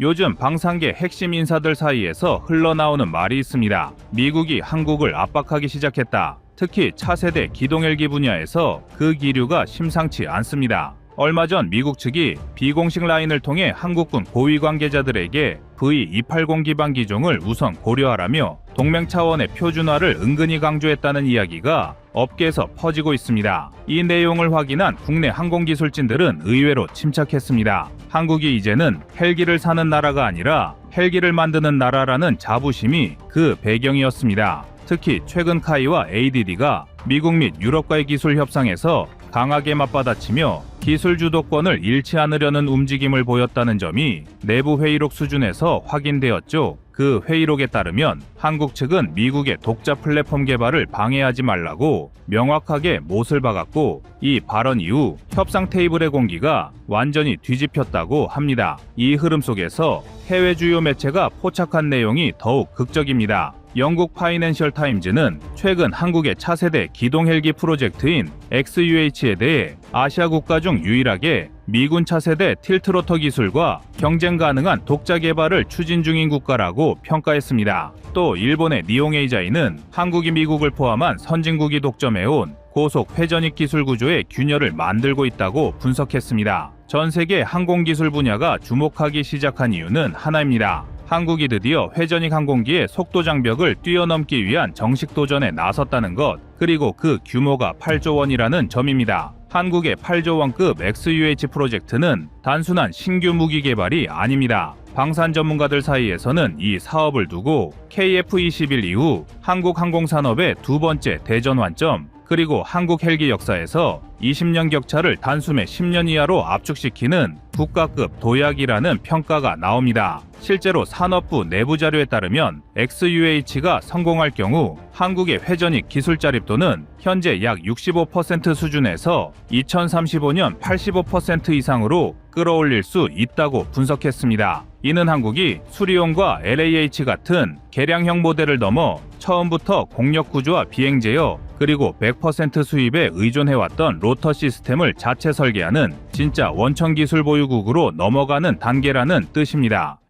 요즘 방산계 핵심 인사들 사이에서 흘러나오는 말이 있습니다. 미국이 한국을 압박하기 시작했다. 특히 차세대 기동헬기 분야에서 그 기류가 심상치 않습니다. 얼마 전 미국 측이 비공식 라인을 통해 한국군 고위 관계자들에게 V-280 기반 기종을 우선 고려하라며 동맹 차원의 표준화를 은근히 강조했다는 이야기가 업계에서 퍼지고 있습니다. 이 내용을 확인한 국내 항공기술진들은 의외로 침착했습니다. 한국이 이제는 헬기를 사는 나라가 아니라 헬기를 만드는 나라라는 자부심이 그 배경이었습니다. 특히 최근 카이와 ADD가 미국 및 유럽과의 기술 협상에서 강하게 맞받아치며 기술 주도권을 잃지 않으려는 움직임을 보였다는 점이 내부 회의록 수준에서 확인되었죠. 그 회의록에 따르면 한국 측은 미국의 독자 플랫폼 개발을 방해하지 말라고 명확하게 못을 박았고, 이 발언 이후 협상 테이블의 공기가 완전히 뒤집혔다고 합니다. 이 흐름 속에서 해외 주요 매체가 포착한 내용이 더욱 극적입니다. 영국 파이낸셜 타임즈는 최근 한국의 차세대 기동 헬기 프로젝트인 XUH에 대해 아시아 국가 중 유일하게 미군 차세대 틸트로터 기술과 경쟁 가능한 독자 개발을 추진 중인 국가라고 평가했습니다. 또 일본의 니홍에이자이는 한국이 미국을 포함한 선진국이 독점해온 고속 회전익 기술 구조의 균열을 만들고 있다고 분석했습니다. 전 세계 항공기술 분야가 주목하기 시작한 이유는 하나입니다. 한국이 드디어 회전익 항공기의 속도 장벽을 뛰어넘기 위한 정식 도전에 나섰다는 것, 그리고 그 규모가 8조 원이라는 점입니다. 한국의 8조 원급 XUH 프로젝트는 단순한 신규 무기 개발이 아닙니다. 방산 전문가들 사이에서는 이 사업을 두고 KF-21 이후 한국 항공산업의 두 번째 대전환점, 그리고 한국 헬기 역사에서 20년 격차를 단숨에 10년 이하로 압축시키는 국가급 도약이라는 평가가 나옵니다. 실제로 산업부 내부 자료에 따르면 XUH가 성공할 경우 한국의 회전익 기술 자립도는 현재 약 65% 수준에서 2035년 85% 이상으로 끌어올릴 수 있다고 분석했습니다. 이는 한국이 수리온과 LAH 같은 개량형 모델을 넘어 처음부터 공력 구조와 비행 제어, 그리고 100% 수입에 의존해왔던 로터 시스템을 자체 설계하는 진짜 원천 기술 보유국으로 넘어가는 단계라는 뜻입니다.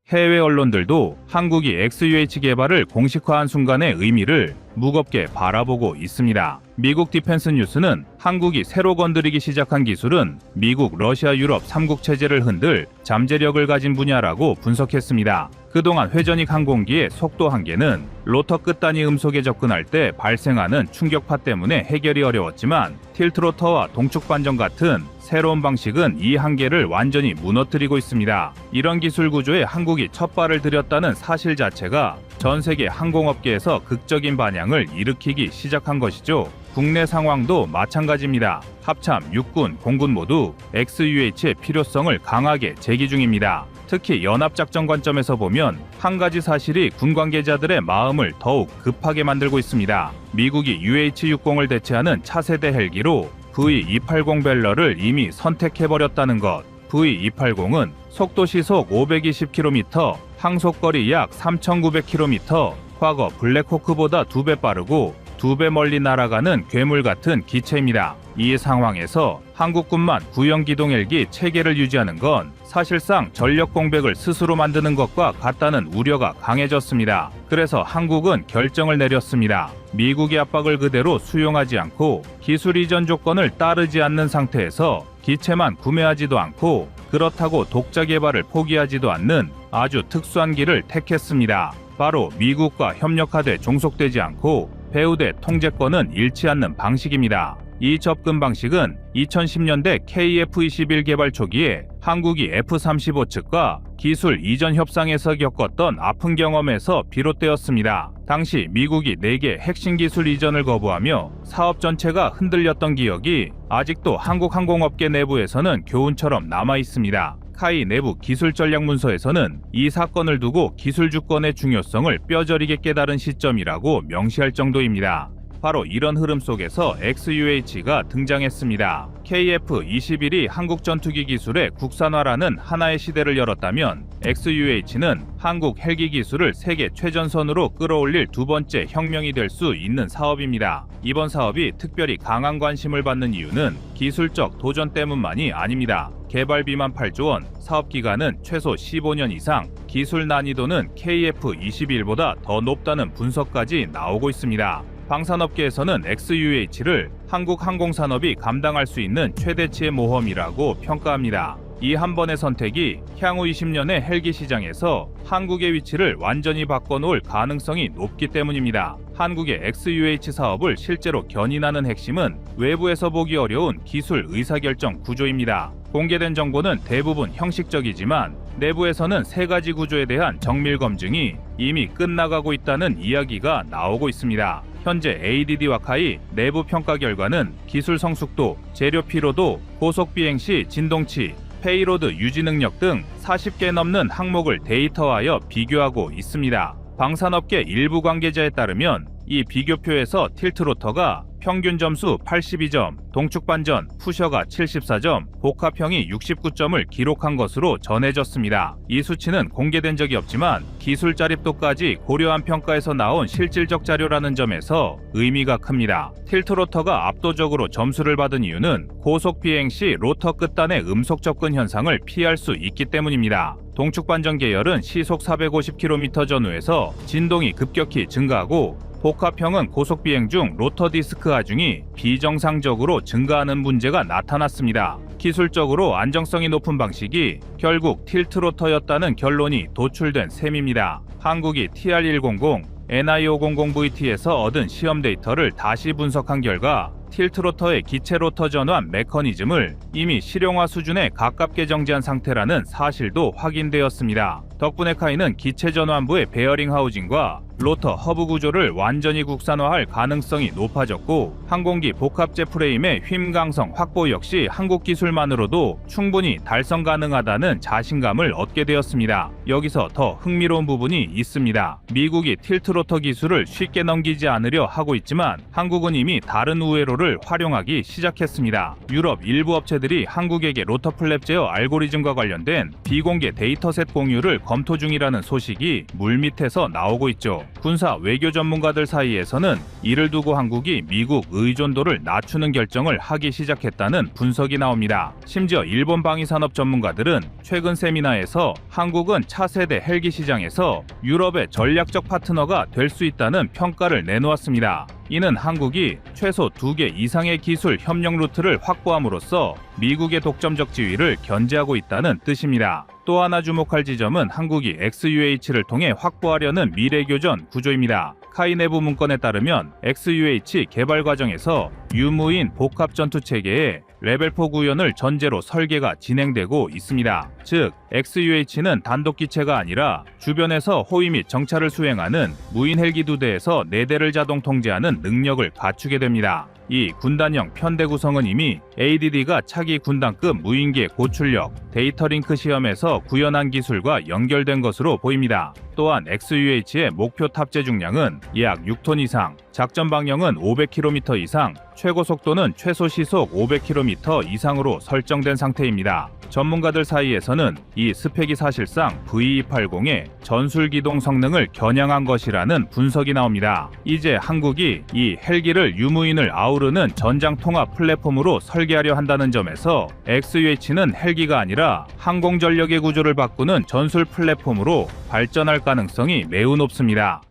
해외 언론들도 한국이 XUH 개발을 공식화한 순간의 의미를 무겁게 바라보고 있습니다. 미국 디펜스 뉴스는 한국이 새로 건드리기 시작한 기술은 미국, 러시아, 유럽 3국 체제를 흔들 잠재력을 가진 분야라고 분석했습니다. 그동안 회전익 항공기의 속도 한계는 로터 끝단위 음속에 접근할 때 발생하는 충격파 때문에 해결이 어려웠지만, 틸트로터와 동축 반전 같은 새로운 방식은 이 한계를 완전히 무너뜨리고 있습니다. 이런 기술 구조에 한국이 첫 발을 들였다는 사실 자체가 전 세계 항공업계에서 극적인 반향을 일으키기 시작한 것이죠. 국내 상황도 마찬가지입니다. 합참, 육군, 공군 모두 XUH의 필요성을 강하게 제기 중입니다. 특히 연합작전 관점에서 보면 한 가지 사실이 군 관계자들의 마음을 더욱 급하게 만들고 있습니다. 미국이 UH-60을 대체하는 차세대 헬기로 V-280 벨러를 이미 선택해버렸다는 것. V-280은 속도 시속 520km, 항속거리 약 3,900km, 과거 블랙호크보다 2배 빠르고 2배 멀리 날아가는 괴물 같은 기체입니다. 이 상황에서 한국군만 구형 기동 헬기 체계를 유지하는 건 사실상 전력 공백을 스스로 만드는 것과 같다는 우려가 강해졌습니다. 그래서 한국은 결정을 내렸습니다. 미국의 압박을 그대로 수용하지 않고 기술 이전 조건을 따르지 않는 상태에서 기체만 구매하지도 않고 그렇다고 독자 개발을 포기하지도 않는 아주 특수한 길을 택했습니다. 바로 미국과 협력하되 종속되지 않고 배후대 통제권은 잃지 않는 방식입니다. 이 접근 방식은 2010년대 KF-21 개발 초기에 한국이 F-35 측과 기술 이전 협상에서 겪었던 아픈 경험에서 비롯되었습니다. 당시 미국이 4개 핵심 기술 이전을 거부하며 사업 전체가 흔들렸던 기억이 아직도 한국 항공업계 내부에서는 교훈처럼 남아 있습니다. 카이 내부 기술 전략 문서에서는 이 사건을 두고 기술 주권의 중요성을 뼈저리게 깨달은 시점이라고 명시할 정도입니다. 바로 이런 흐름 속에서 XUH가 등장했습니다. KF-21이 한국 전투기 기술의 국산화라는 하나의 시대를 열었다면 XUH는 한국 헬기 기술을 세계 최전선으로 끌어올릴 두 번째 혁명이 될 수 있는 사업입니다. 이번 사업이 특별히 강한 관심을 받는 이유는 기술적 도전 때문만이 아닙니다. 개발비만 8조 원, 사업 기간은 최소 15년 이상, 기술 난이도는 KF-21보다 더 높다는 분석까지 나오고 있습니다. 방산업계에서는 XUH를 한국 항공산업이 감당할 수 있는 최대치의 모험이라고 평가합니다. 이 한 번의 선택이 향후 20년의 헬기 시장에서 한국의 위치를 완전히 바꿔놓을 가능성이 높기 때문입니다. 한국의 XUH 사업을 실제로 견인하는 핵심은 외부에서 보기 어려운 기술 의사결정 구조입니다. 공개된 정보는 대부분 형식적이지만 내부에서는 세 가지 구조에 대한 정밀 검증이 이미 끝나가고 있다는 이야기가 나오고 있습니다. 현재 ADD와 카이 내부 평가 결과는 기술 성숙도, 재료 피로도, 고속 비행 시 진동치, 페이로드 유지 능력 등 40개 넘는 항목을 데이터화하여 비교하고 있습니다. 방산업계 일부 관계자에 따르면 이 비교표에서 틸트로터가 평균 점수 82점, 동축반전, 푸셔가 74점, 복합형이 69점을 기록한 것으로 전해졌습니다. 이 수치는 공개된 적이 없지만 기술 짜립도까지 고려한 평가에서 나온 실질적 자료라는 점에서 의미가 큽니다. 틸트로터가 압도적으로 점수를 받은 이유는 고속 비행 시 로터 끝단의 음속 접근 현상을 피할 수 있기 때문입니다. 동축반전 계열은 시속 450km 전후에서 진동이 급격히 증가하고 복합형은 고속 비행 중 로터 디스크 하중이 비정상적으로 증가하는 문제가 나타났습니다. 기술적으로 안정성이 높은 방식이 결국 틸트로터였다는 결론이 도출된 셈입니다. 한국이 TR100, NI500VT에서 얻은 시험 데이터를 다시 분석한 결과 틸트로터의 기체 로터 전환 메커니즘을 이미 실용화 수준에 가깝게 정지한 상태라는 사실도 확인되었습니다. 덕분에 카이는 기체 전환부의 베어링 하우징과 로터 허브 구조를 완전히 국산화할 가능성이 높아졌고 항공기 복합재 프레임의 휨 강성 확보 역시 한국 기술만으로도 충분히 달성 가능하다는 자신감을 얻게 되었습니다. 여기서 더 흥미로운 부분이 있습니다. 미국이 틸트로터 기술을 쉽게 넘기지 않으려 하고 있지만 한국은 이미 다른 우회로를 활용하기 시작했습니다. 유럽 일부 업체들이 한국에게 로터 플랩 제어 알고리즘과 관련된 비공개 데이터셋 공유를 검토 중이라는 소식이 물밑에서 나오고 있죠. 군사 외교 전문가들 사이에서는 이를 두고 한국이 미국 의존도를 낮추는 결정을 하기 시작했다는 분석이 나옵니다. 심지어 일본 방위산업 전문가들은 최근 세미나에서 한국은 차세대 헬기 시장에서 유럽의 전략적 파트너가 될 수 있다는 평가를 내놓았습니다. 이는 한국이 최소 2개 이상의 기술 협력 루트를 확보함으로써 미국의 독점적 지위를 견제하고 있다는 뜻입니다. 또 하나 주목할 지점은 한국이 XUH를 통해 확보하려는 미래교전 구조입니다. 카이 내부 문건에 따르면 XUH 개발 과정에서 유무인 복합 전투 체계에 레벨 4 구현을 전제로 설계가 진행되고 있습니다. 즉, XUH는 단독 기체가 아니라 주변에서 호위 및 정찰을 수행하는 무인 헬기 2대에서 4대를 자동 통제하는 능력을 갖추게 됩니다. 이 군단형 편대 구성은 이미 ADD가 차기 군단급 무인기의 고출력, 데이터 링크 시험에서 구현한 기술과 연결된 것으로 보입니다. 또한 XUH의 목표 탑재 중량은 약 6톤 이상, 작전 방향은 500km 이상, 최고 속도는 최소 시속 500km 이상으로 설정된 상태입니다. 전문가들 사이에서는 이 스펙이 사실상 V280의 전술 기동 성능을 겨냥한 것이라는 분석이 나옵니다. 이제 한국이 이 헬기를 유무인을 아우르는 전장 통합 플랫폼으로 설계하려 한다는 점에서 XUH는 헬기가 아니라 항공 전력의 구조를 바꾸는 전술 플랫폼으로 발전할 가능성이 매우 높습니다.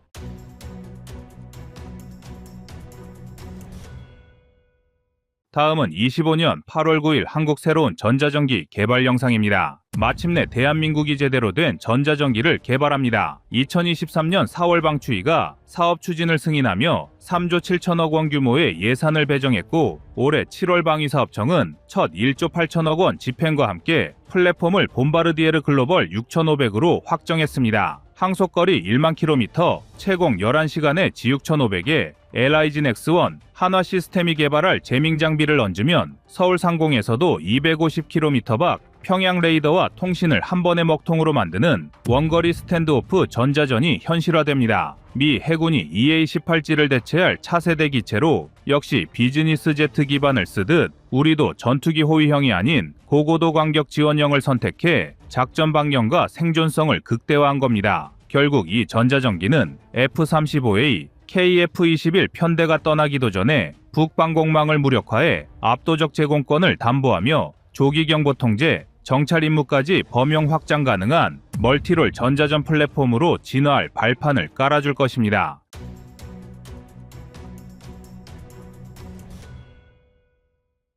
다음은 25년 8월 9일 한국 새로운 전자전기 개발 영상입니다. 마침내 대한민국이 제대로 된 전자전기를 개발합니다. 2023년 4월 방추위가 사업 추진을 승인하며 3조 7천억 원 규모의 예산을 배정했고 올해 7월 방위사업청은 첫 1조 8천억 원 집행과 함께 플랫폼을 봄바르디에르 글로벌 6500으로 확정했습니다. 항속거리 1만 킬로미터, 채공 11시간에 G6500에 LIG 넥스1, 한화 시스템이 개발할 제밍 장비를 얹으면 서울 상공에서도 250km 밖 평양 레이더와 통신을 한 번의 먹통으로 만드는 원거리 스탠드오프 전자전이 현실화됩니다. 미 해군이 EA-18G를 대체할 차세대 기체로 역시 비즈니스 제트 기반을 쓰듯 우리도 전투기 호위형이 아닌 고고도 광격 지원형을 선택해 작전 방향과 생존성을 극대화한 겁니다. 결국 이 전자전기는 F-35A, KF-21 편대가 떠나기도 전에 북방공망을 무력화해 압도적 제공권을 담보하며 조기 경보 통제, 정찰 임무까지 범용 확장 가능한 멀티롤 전자전 플랫폼으로 진화할 발판을 깔아줄 것입니다.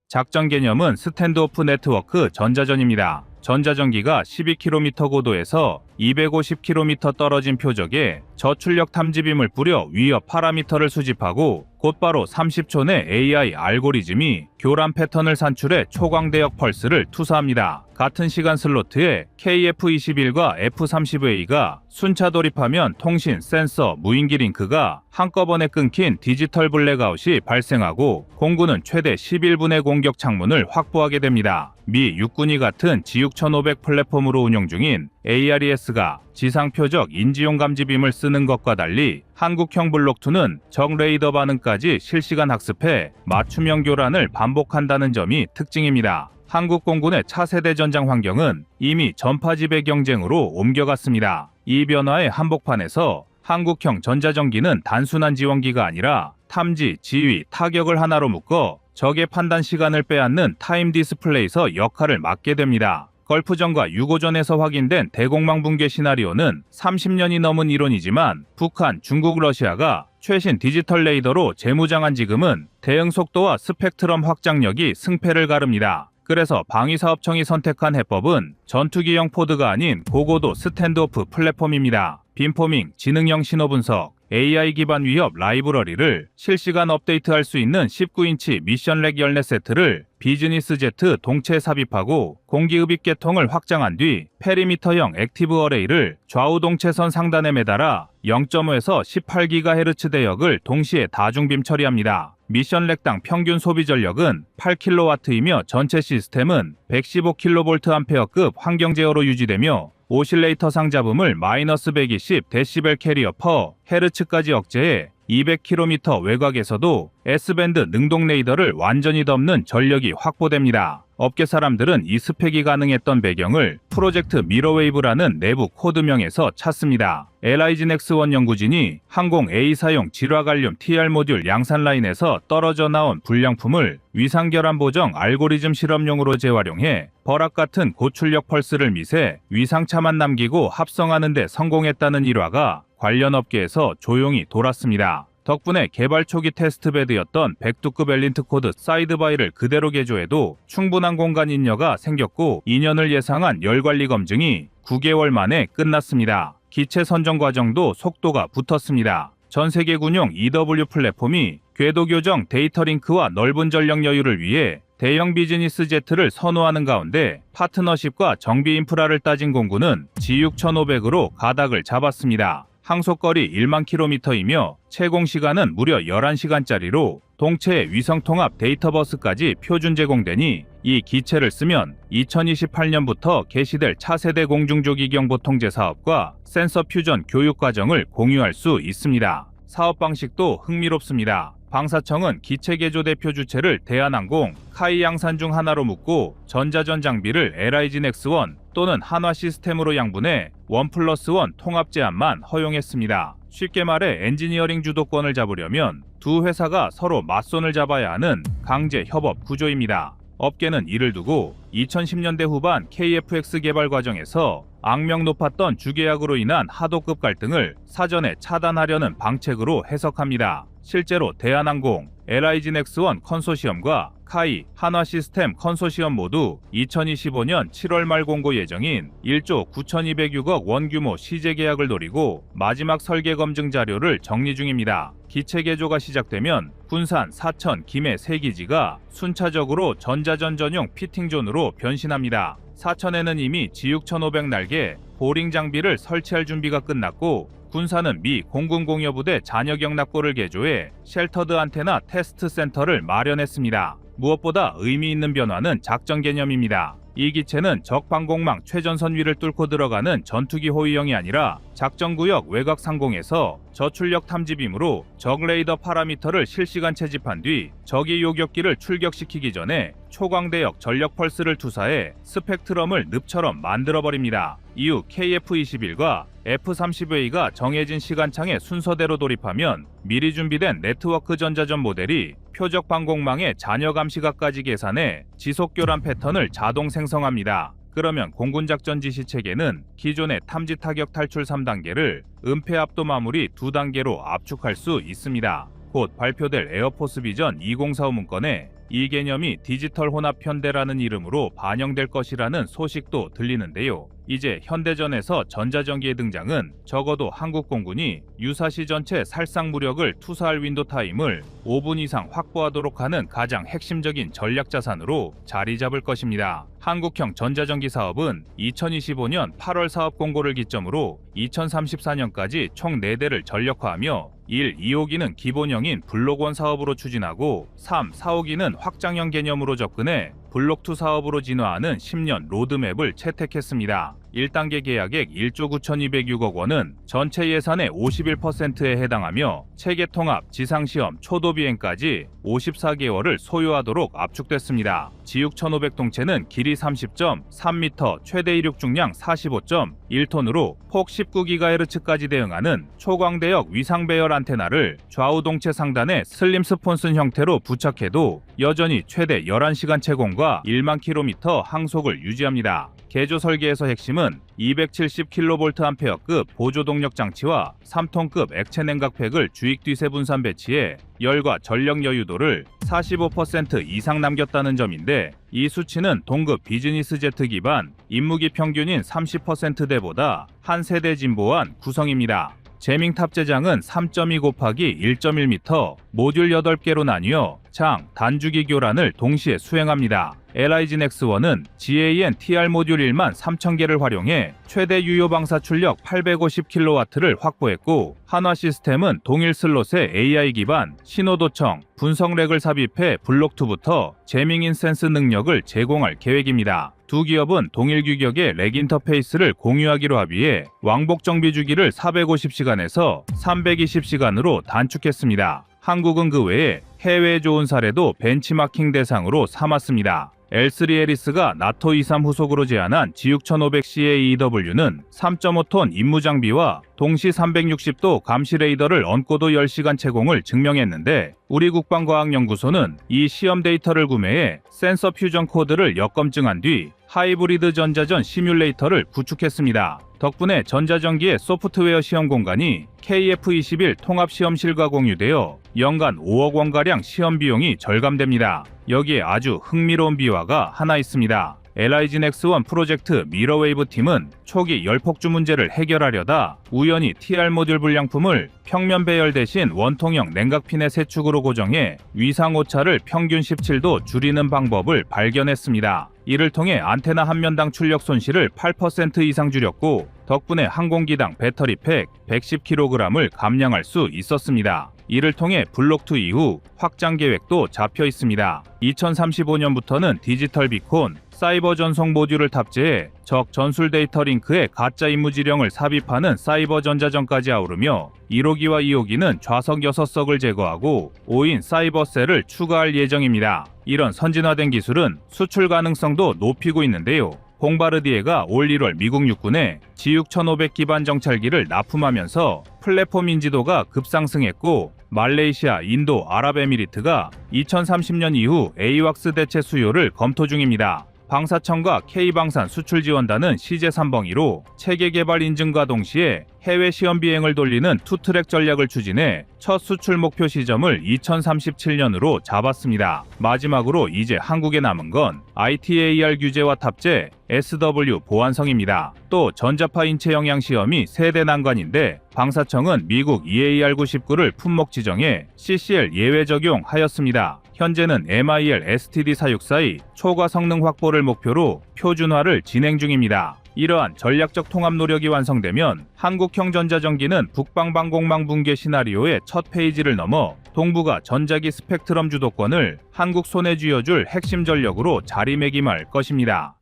작전 개념은 스탠드오프 네트워크 전자전입니다. 전자전기가 12km 고도에서 250km 떨어진 표적에 저출력 탐지빔을 뿌려 위협 파라미터를 수집하고 곧바로 30초 내 AI 알고리즘이 교란 패턴을 산출해 초광대역 펄스를 투사합니다. 같은 시간 슬로트에 KF-21과 F-35A가 순차 돌입하면 통신, 센서, 무인기 링크가 한꺼번에 끊긴 디지털 블랙아웃이 발생하고 공군은 최대 11분의 공격 창문을 확보하게 됩니다. 미 육군이 같은 G6500 플랫폼으로 운영 중인 ARES가 지상 표적 인지용 감지빔을 쓰는 것과 달리 한국형 블록2는 적 레이더 반응까지 실시간 학습해 맞춤형 교란을 반복한다는 점이 특징입니다. 한국 공군의 차세대 전장 환경은 이미 전파지배 경쟁으로 옮겨갔습니다. 이 변화의 한복판에서 한국형 전자전기는 단순한 지원기가 아니라 탐지, 지휘, 타격을 하나로 묶어 적의 판단 시간을 빼앗는 타임 디스플레이서 역할을 맡게 됩니다. 걸프전과 유고전에서 확인된 대공망 붕괴 시나리오는 30년이 넘은 이론이지만 북한, 중국, 러시아가 최신 디지털 레이더로 재무장한 지금은 대응 속도와 스펙트럼 확장력이 승패를 가릅니다. 그래서 방위사업청이 선택한 해법은 전투기형 포드가 아닌 고고도 스탠드오프 플랫폼입니다. 빔포밍, 지능형 신호분석, AI 기반 위협 라이브러리를 실시간 업데이트할 수 있는 19인치 미션렉 열네 세트를 비즈니스 제트 동체 삽입하고 공기흡입 계통을 확장한 뒤 페리미터형 액티브 어레이를 좌우 동체선 상단에 매달아 0.5에서 18GHz 대역을 동시에 다중빔 처리합니다. 미션렉당 평균 소비 전력은 8kW이며 전체 시스템은 115kVA급 환경 제어로 유지되며 오실레이터 상잡음을 마이너스 120 데시벨 캐리어 퍼 헤르츠까지 억제해 200km 외곽에서도 S밴드 능동 레이더를 완전히 덮는 전력이 확보됩니다. 업계 사람들은 이 스펙이 가능했던 배경을 프로젝트 미러웨이브라는 내부 코드명에서 찾습니다. LIGNX1 연구진이 항공 A사용 질화갈륨 TR 모듈 양산 라인에서 떨어져 나온 불량품을 위상결함 보정 알고리즘 실험용으로 재활용해 버락 같은 고출력 펄스를 미세 위상차만 남기고 합성하는 데 성공했다는 일화가 관련 업계에서 조용히 돌았습니다. 덕분에 개발 초기 테스트베드였던 백두급 엘린트 코드 사이드바이를 그대로 개조해도 충분한 공간 인여가 생겼고 2년을 예상한 열관리 검증이 9개월 만에 끝났습니다. 기체 선정 과정도 속도가 붙었습니다. 전세계 군용 EW 플랫폼이 궤도 교정, 데이터 링크와 넓은 전력 여유를 위해 대형 비즈니스 제트를 선호하는 가운데 파트너십과 정비 인프라를 따진 공군은 G6500으로 가닥을 잡았습니다. 항속거리 1만 km이며 채공 시간은 무려 11시간짜리로 동체 위성통합 데이터버스까지 표준 제공되니 이 기체를 쓰면 2028년부터 개시될 차세대 공중조기경보 통제 사업과 센서 퓨전 교육 과정을 공유할 수 있습니다. 사업 방식도 흥미롭습니다. 방사청은 기체 개조 대표 주체를 대한항공, 카이 양산 중 하나로 묶고 전자전 장비를 LIGNX1 또는 한화 시스템으로 양분해 1+1 통합 제한만 허용했습니다. 쉽게 말해 엔지니어링 주도권을 잡으려면 두 회사가 서로 맞손을 잡아야 하는 강제 협업 구조입니다. 업계는 이를 두고 2010년대 후반 KF-X 개발 과정에서 악명 높았던 주계약으로 인한 하도급 갈등을 사전에 차단하려는 방책으로 해석합니다. 실제로 대한항공, LIGNX1 컨소시엄과 카이, 한화시스템 컨소시엄 모두 2025년 7월 말 공고 예정인 1조 9,206억 원 규모 시제 계약을 노리고 마지막 설계 검증 자료를 정리 중입니다. 기체 개조가 시작되면 군산, 사천, 김해 세 기지가 순차적으로 전자전 전용 피팅존으로 변신합니다. 사천에는 이미 G6500 날개, 보링 장비를 설치할 준비가 끝났고 군산은 미 공군공여부대 잔여경 납고를 개조해 쉘터드 안테나 테스트 센터를 마련했습니다. 무엇보다 의미 있는 변화는 작전 개념입니다. 이 기체는 적 방공망 최전선 위를 뚫고 들어가는 전투기 호위형이 아니라 작전구역 외곽 상공에서 저출력 탐지빔으로 적 레이더 파라미터를 실시간 채집한 뒤 적이 요격기를 출격시키기 전에 초광대역 전력 펄스를 투사해 스펙트럼을 늪처럼 만들어버립니다. 이후 KF-21과 F-30A가 정해진 시간창에 순서대로 돌입하면 미리 준비된 네트워크 전자전 모델이 표적 방공망의 잔여 감시각까지 계산해 지속 교란 패턴을 자동 생성합니다. 그러면 공군작전 지시체계는 기존의 탐지 타격 탈출 3단계를 은폐 압도 마무리 2단계로 압축할 수 있습니다. 곧 발표될 에어포스 비전 2045 문건에 이 개념이 디지털 혼합 현대라는 이름으로 반영될 것이라는 소식도 들리는데요. 이제 현대전에서 전자전기의 등장은 적어도 한국 공군이 유사시 전체 살상 무력을 투사할 윈도 타임을 5분 이상 확보하도록 하는 가장 핵심적인 전략 자산으로 자리 잡을 것입니다. 한국형 전자전기 사업은 2025년 8월 사업 공고를 기점으로 2034년까지 총 4대를 전력화하며 1, 2호기는 기본형인 블록1 사업으로 추진하고 3, 4호기는 확장형 개념으로 접근해 블록2 사업으로 진화하는 10년 로드맵을 채택했습니다. 1단계 계약액 1조 9,206억 원은 전체 예산의 51%에 해당하며 체계 통합, 지상시험, 초도 비행까지 54개월을 소요하도록 압축됐습니다. 지육 1500 동체는 길이 30.3m, 최대 이륙 중량 45.1톤으로 폭 19GHz까지 대응하는 초광대역 위상 배열 안테나를 좌우 동체 상단에 슬림 스폰슨 형태로 부착해도 여전히 최대 11시간 채공과 1만 km 항속을 유지합니다. 개조 설계에서 핵심은 270kVA/급 보조 동력 장치와 3톤급 액체 냉각팩을 주익 뒤세 분산 배치해 열과 전력 여유도를 45% 이상 남겼다는 점인데, 이 수치는 동급 비즈니스 제트 기반 인무기 평균인 30%대보다 한 세대 진보한 구성입니다. 제밍 탑재장은 3.2 곱하기 1.1m, 모듈 8개로 나뉘어 장, 단주기 교란을 동시에 수행합니다. LIG Nex1은 GAN TR 모듈 1만 3,000개를 활용해 최대 유효 방사 출력 850kW를 확보했고, 한화 시스템은 동일 슬롯에 AI 기반 신호도청, 분석렉을 삽입해 블록2부터 제밍 인센스 능력을 제공할 계획입니다. 두 기업은 동일 규격의 렉 인터페이스를 공유하기로 합의해 왕복 정비 주기를 450시간에서 320시간으로 단축했습니다. 한국은 그 외에 해외에 좋은 사례도 벤치마킹 대상으로 삼았습니다. L3 에리스가 나토 23 후속으로 제안한 G6500CAEW는 3.5톤 임무 장비와 동시 360도 감시 레이더를 얹고도 10시간 채공을 증명했는데, 우리 국방과학연구소는 이 시험 데이터를 구매해 센서 퓨전 코드를 역검증한 뒤 하이브리드 전자전 시뮬레이터를 구축했습니다. 덕분에 전자전기의 소프트웨어 시험 공간이 KF-21 통합시험실과 공유되어 연간 5억 원가량 시험 비용이 절감됩니다. 여기에 아주 흥미로운 비화가 하나 있습니다. LIG Nex1 프로젝트 미러웨이브 팀은 초기 열폭주 문제를 해결하려다 우연히 TR 모듈 불량품을 평면 배열 대신 원통형 냉각핀의 세축으로 고정해 위상 오차를 평균 17도 줄이는 방법을 발견했습니다. 이를 통해 안테나 한 면당 출력 손실을 8% 이상 줄였고, 덕분에 항공기당 배터리팩 110kg을 감량할 수 있었습니다. 이를 통해 블록2 이후 확장 계획도 잡혀 있습니다. 2035년부터는 디지털 비콘, 사이버 전송 모듈을 탑재해 적 전술 데이터 링크에 가짜 임무 지령을 삽입하는 사이버 전자전까지 아우르며 1호기와 2호기는 좌석 6석을 제거하고 5인 사이버 셀을 추가할 예정입니다. 이런 선진화된 기술은 수출 가능성도 높이고 있는데요. 봉바르디에가 올 1월 미국 육군에 G6500 기반 정찰기를 납품하면서 플랫폼 인지도가 급상승했고, 말레이시아, 인도, 아랍에미리트가 2030년 이후 AWACS 대체 수요를 검토 중입니다. 방사청과 K방산 수출지원단은 CJ3봉이로 체계 개발 인증과 동시에 해외 시험 비행을 돌리는 투트랙 전략을 추진해 첫 수출 목표 시점을 2037년으로 잡았습니다. 마지막으로 이제 한국에 남은 건 ITAR 규제와 탑재, SW 보안성입니다. 또 전자파 인체 영향 시험이 세대 난관인데, 방사청은 미국 EAR-99를 품목 지정해 CCL 예외 적용하였습니다. 현재는 MIL STD 사육사의 초과 성능 확보를 목표로 표준화를 진행 중입니다. 이러한 전략적 통합 노력이 완성되면 한국형 전자전기는 북방방공망 붕괴 시나리오의 첫 페이지를 넘어 동북아 전자기 스펙트럼 주도권을 한국 손에 쥐어줄 핵심 전력으로 자리매김할 것입니다.